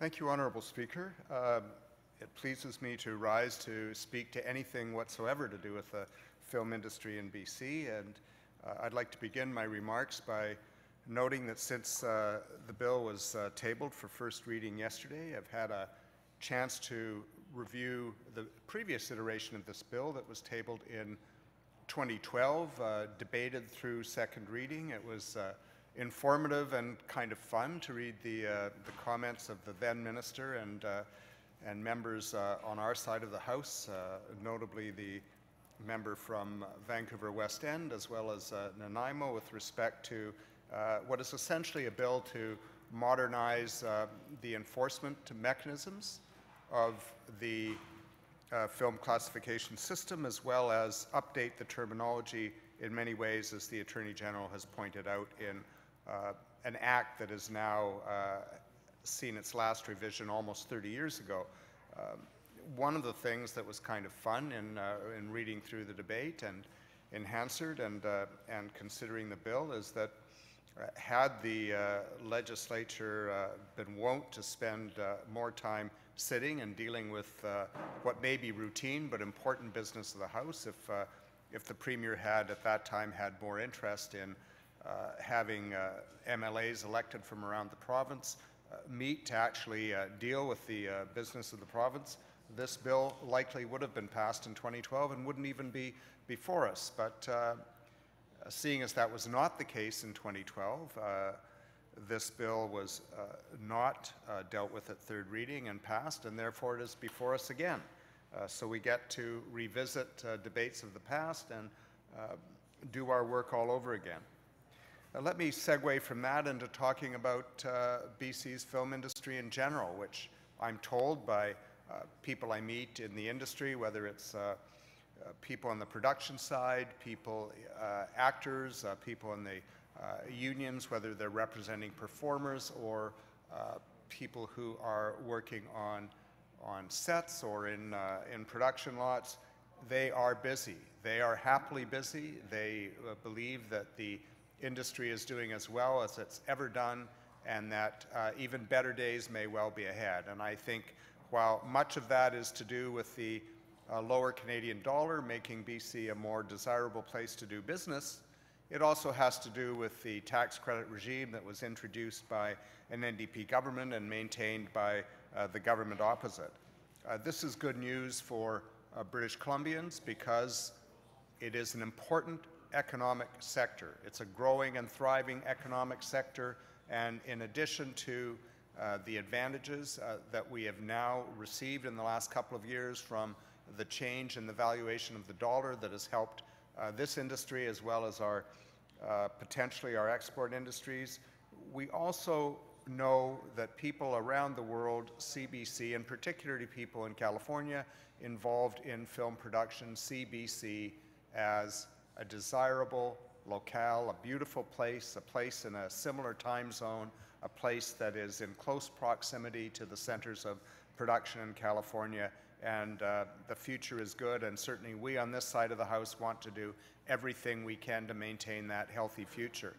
Thank you, Honourable Speaker. It pleases me to rise to speak to anything whatsoever to do with the film industry in BC, and I'd like to begin my remarks by noting that since the bill was tabled for first reading yesterday, I've had a chance to review the previous iteration of this bill that was tabled in 2012, debated through second reading. It was informative and kind of fun to read the comments of the then minister and members on our side of the House, notably the member from Vancouver West End as well as Nanaimo, with respect to what is essentially a bill to modernize the enforcement mechanisms of the film classification system, as well as update the terminology in many ways, as the Attorney General has pointed out, in an act that has now seen its last revision almost 30 years ago. One of the things that was kind of fun in reading through the debate and in Hansard and considering the bill is that had the legislature been wont to spend more time sitting and dealing with what may be routine but important business of the House, if the Premier had at that time had more interest in having MLAs elected from around the province meet to actually deal with the business of the province, this bill likely would have been passed in 2012 and wouldn't even be before us. But seeing as that was not the case in 2012, this bill was not dealt with at third reading and passed, and therefore it is before us again. So we get to revisit debates of the past and do our work all over again. Let me segue from that into talking about BC's film industry in general, which I'm told by people I meet in the industry, whether it's people on the production side, people, actors, people in the unions, whether they're representing performers or people who are working on sets or in production lots, they are busy. They are happily busy. They believe that the industry is doing as well as it's ever done, and that even better days may well be ahead. And I think while much of that is to do with the lower Canadian dollar making BC a more desirable place to do business, it also has to do with the tax credit regime that was introduced by an NDP government and maintained by the government opposite. This is good news for British Columbians because it is an important economic sector. It's a growing and thriving economic sector, and in addition to the advantages that we have now received in the last couple of years from the change in the valuation of the dollar that has helped this industry as well as our potentially our export industries, we also know that people around the world see BC, and particularly people in California involved in film production, see BC as a desirable locale, a beautiful place, a place in a similar time zone, a place that is in close proximity to the centers of production in California, and the future is good, and certainly we on this side of the House want to do everything we can to maintain that healthy future.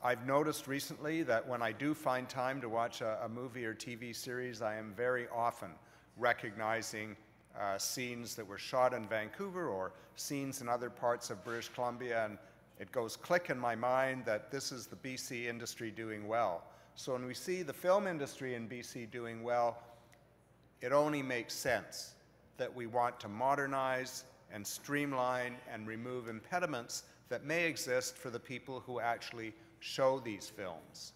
I've noticed recently that when I do find time to watch a movie or TV series, I am very often recognizing scenes that were shot in Vancouver or scenes in other parts of British Columbia, and it goes click in my mind that this is the BC industry doing well. So when we see the film industry in BC doing well, it only makes sense that we want to modernize and streamline and remove impediments that may exist for the people who actually show these films,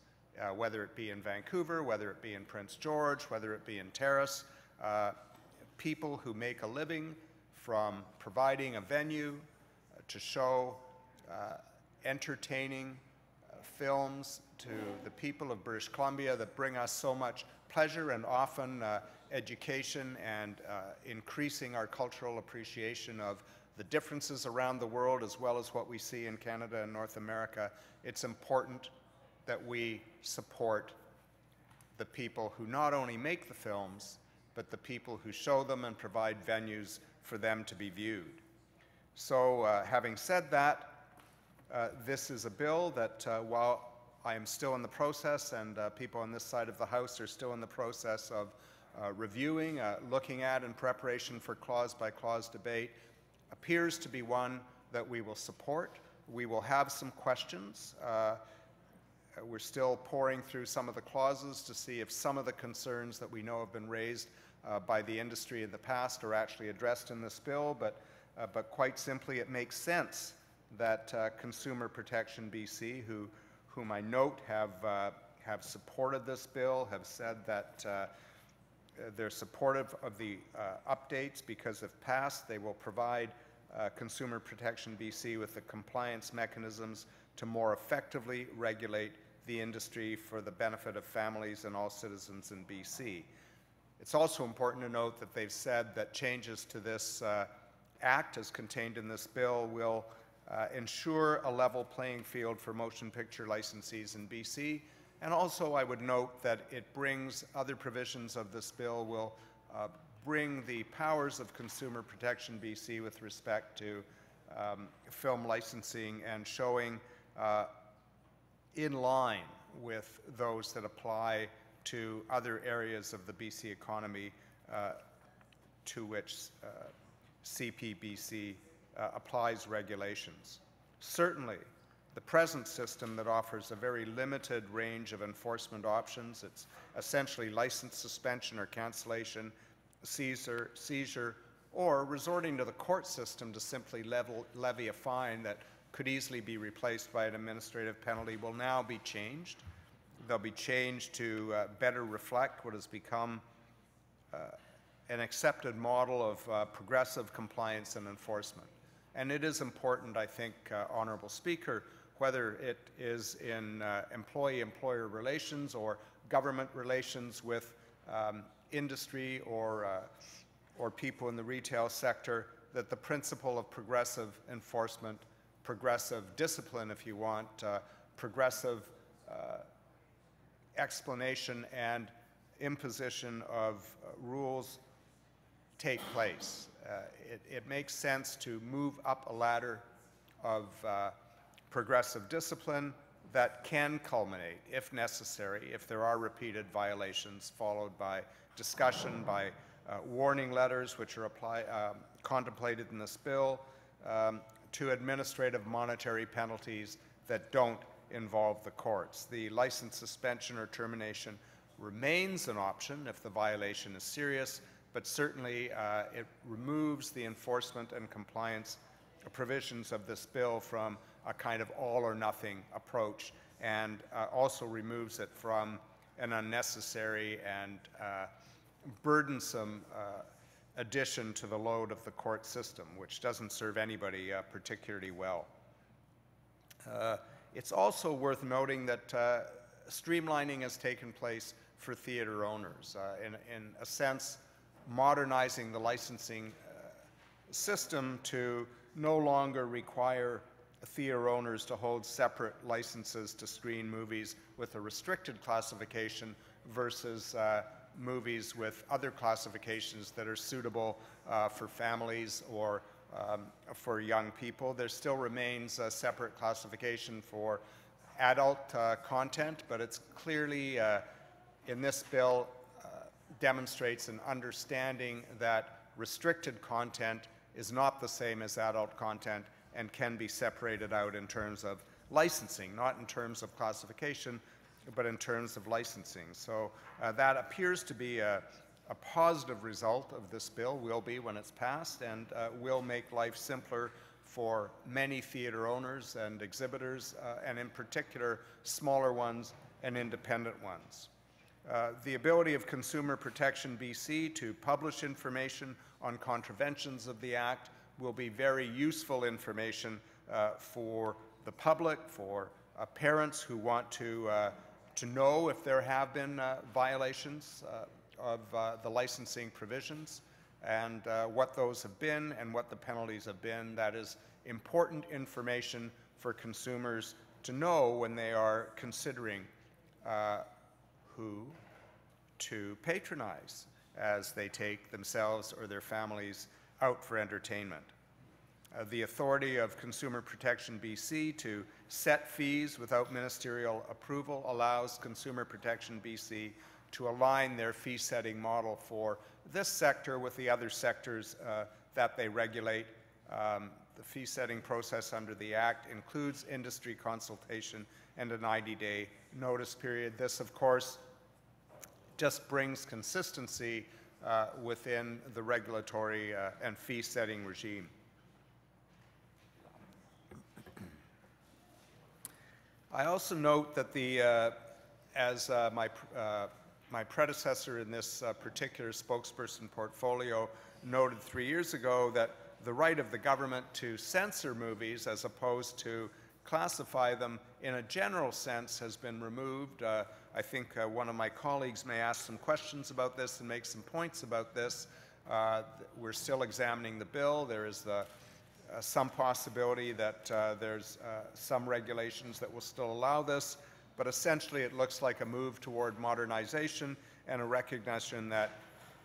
whether it be in Vancouver, whether it be in Prince George, whether it be in Terrace, people who make a living from providing a venue to show entertaining films to the people of British Columbia that bring us so much pleasure and often education and increasing our cultural appreciation of the differences around the world as well as what we see in Canada and North America. It's important that we support the people who not only make the films, but the people who show them and provide venues for them to be viewed. So having said that, this is a bill that, while I am still in the process, and people on this side of the House are still in the process of reviewing, looking at in preparation for clause-by-clause debate, appears to be one that we will support. We will have some questions. We're still poring through some of the clauses to see if some of the concerns that we know have been raised by the industry in the past are actually addressed in this bill, but quite simply it makes sense that Consumer Protection BC, whom I note have supported this bill, have said that they're supportive of the updates because if passed, they will provide Consumer Protection BC with the compliance mechanisms to more effectively regulate the industry for the benefit of families and all citizens in BC. It's also important to note that they've said that changes to this act as contained in this bill will ensure a level playing field for motion picture licensees in BC. And also I would note that it brings other provisions of this bill will bring the powers of Consumer Protection BC with respect to film licensing and showing in line with those that apply to other areas of the BC economy to which CPBC applies regulations. Certainly, the present system that offers a very limited range of enforcement options, it's essentially license suspension or cancellation, seizure, or resorting to the court system to simply levy a fine that could easily be replaced by an administrative penalty, will now be changed. They'll be changed to better reflect what has become an accepted model of progressive compliance and enforcement. And it is important, I think, Honourable Speaker, whether it is in employee-employer relations or government relations with industry or people in the retail sector, that the principle of progressive enforcement, progressive discipline, if you want, progressive explanation and imposition of rules take place. It makes sense to move up a ladder of progressive discipline that can culminate, if necessary, if there are repeated violations, followed by discussion, by warning letters, which are contemplated in this bill, to administrative monetary penalties that don't involve the courts. The license suspension or termination remains an option if the violation is serious, but certainly it removes the enforcement and compliance provisions of this bill from a kind of all or nothing approach, and also removes it from an unnecessary and burdensome addition to the load of the court system, which doesn't serve anybody particularly well. It's also worth noting that streamlining has taken place for theatre owners. In a sense, modernizing the licensing system to no longer require theatre owners to hold separate licenses to screen movies with a restricted classification versus movies with other classifications that are suitable for families or for young people. There still remains a separate classification for adult content, but it's clearly in this bill demonstrates an understanding that restricted content is not the same as adult content and can be separated out in terms of licensing, not in terms of classification, but in terms of licensing. So that appears to be a positive result of this bill, will be when it's passed, and will make life simpler for many theatre owners and exhibitors, and in particular smaller ones and independent ones. The ability of Consumer Protection BC to publish information on contraventions of the Act will be very useful information for the public, for parents who want to know if there have been violations of the licensing provisions and what those have been and what the penalties have been. That is important information for consumers to know when they are considering who to patronize as they take themselves or their families out for entertainment. The authority of Consumer Protection BC to set fees without ministerial approval allows Consumer Protection BC to align their fee-setting model for this sector with the other sectors that they regulate. The fee-setting process under the Act includes industry consultation and a 90-day notice period. This, of course, just brings consistency within the regulatory and fee-setting regime. I also note that as my predecessor in this particular spokesperson portfolio noted 3 years ago, that the right of the government to censor movies as opposed to classify them in a general sense has been removed. I think one of my colleagues may ask some questions about this and make some points about this. We're still examining the bill. There is some possibility that there's some regulations that will still allow this, but essentially it looks like a move toward modernization and a recognition that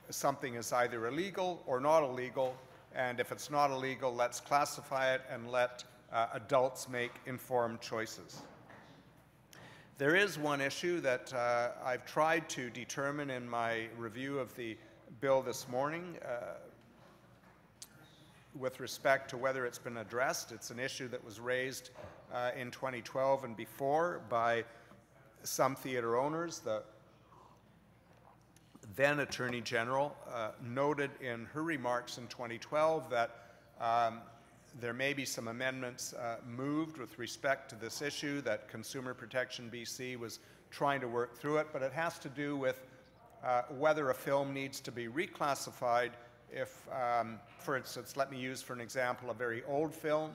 something is either illegal or not illegal, and if it's not illegal, let's classify it and let adults make informed choices. There is one issue that I've tried to determine in my review of the bill this morning with respect to whether it's been addressed. It's an issue that was raised in 2012 and before by some theater owners. The then Attorney General noted in her remarks in 2012 that there may be some amendments moved with respect to this issue, that Consumer Protection BC was trying to work through it, but it has to do with whether a film needs to be reclassified if, for instance, let me use for an example a very old film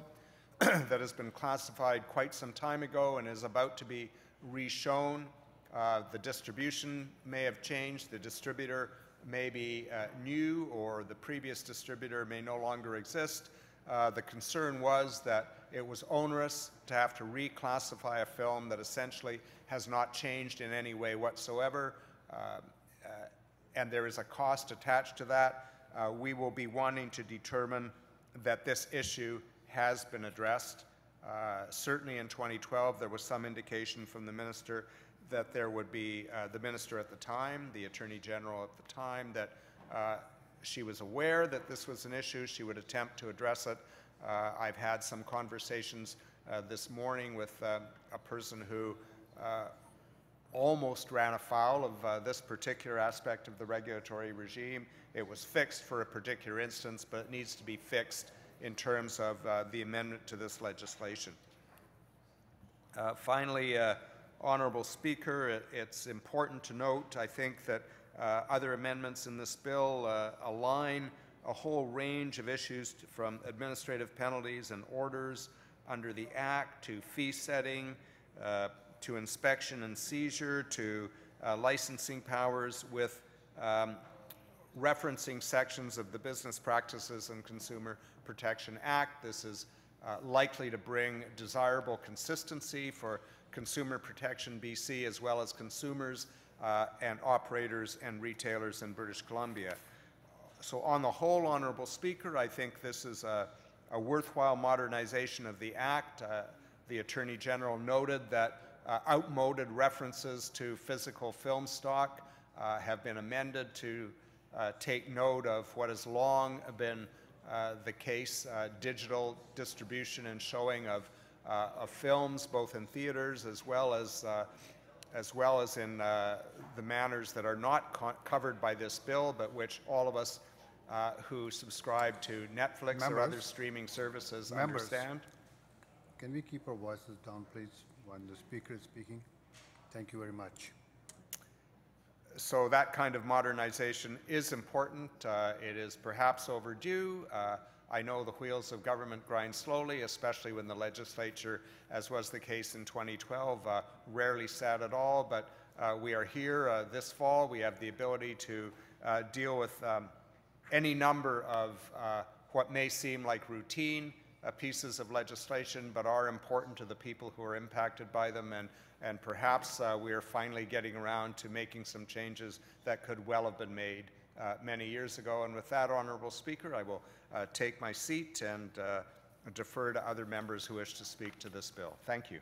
that has been classified quite some time ago and is about to be reshown. The distribution may have changed, the distributor may be new, or the previous distributor may no longer exist. The concern was that it was onerous to have to reclassify a film that essentially has not changed in any way whatsoever, and there is a cost attached to that. We will be wanting to determine that this issue has been addressed. Certainly in 2012 there was some indication from the minister that there would be, the minister at the time, the Attorney General at the time, that she was aware that this was an issue. She would attempt to address it. I've had some conversations this morning with a person who almost ran afoul of this particular aspect of the regulatory regime. It was fixed for a particular instance, but it needs to be fixed in terms of the amendment to this legislation. Finally, Honourable Speaker, it's important to note, I think, that other amendments in this bill align a whole range of issues from administrative penalties and orders under the Act to fee setting, to inspection and seizure, to licensing powers, with referencing sections of the Business Practices and Consumer Protection Act. This is likely to bring desirable consistency for Consumer Protection BC as well as consumers and operators and retailers in British Columbia. So on the whole, Honourable Speaker, I think this is a worthwhile modernization of the Act. The Attorney General noted that outmoded references to physical film stock have been amended to take note of what has long been the case, digital distribution and showing of films, both in theaters as well as in the manners that are not covered by this bill, but which all of us who subscribe to Netflix or other streaming services understand. Can we keep our voices down, please, when the speaker is speaking? Thank you very much. So that kind of modernization is important. It is perhaps overdue. I know the wheels of government grind slowly, especially when the legislature, as was the case in 2012, rarely sat at all, but we are here this fall. We have the ability to deal with any number of what may seem like routine pieces of legislation, but are important to the people who are impacted by them, and perhaps we are finally getting around to making some changes that could well have been made many years ago. And with that, Honourable Speaker, I will take my seat and defer to other members who wish to speak to this bill. Thank you.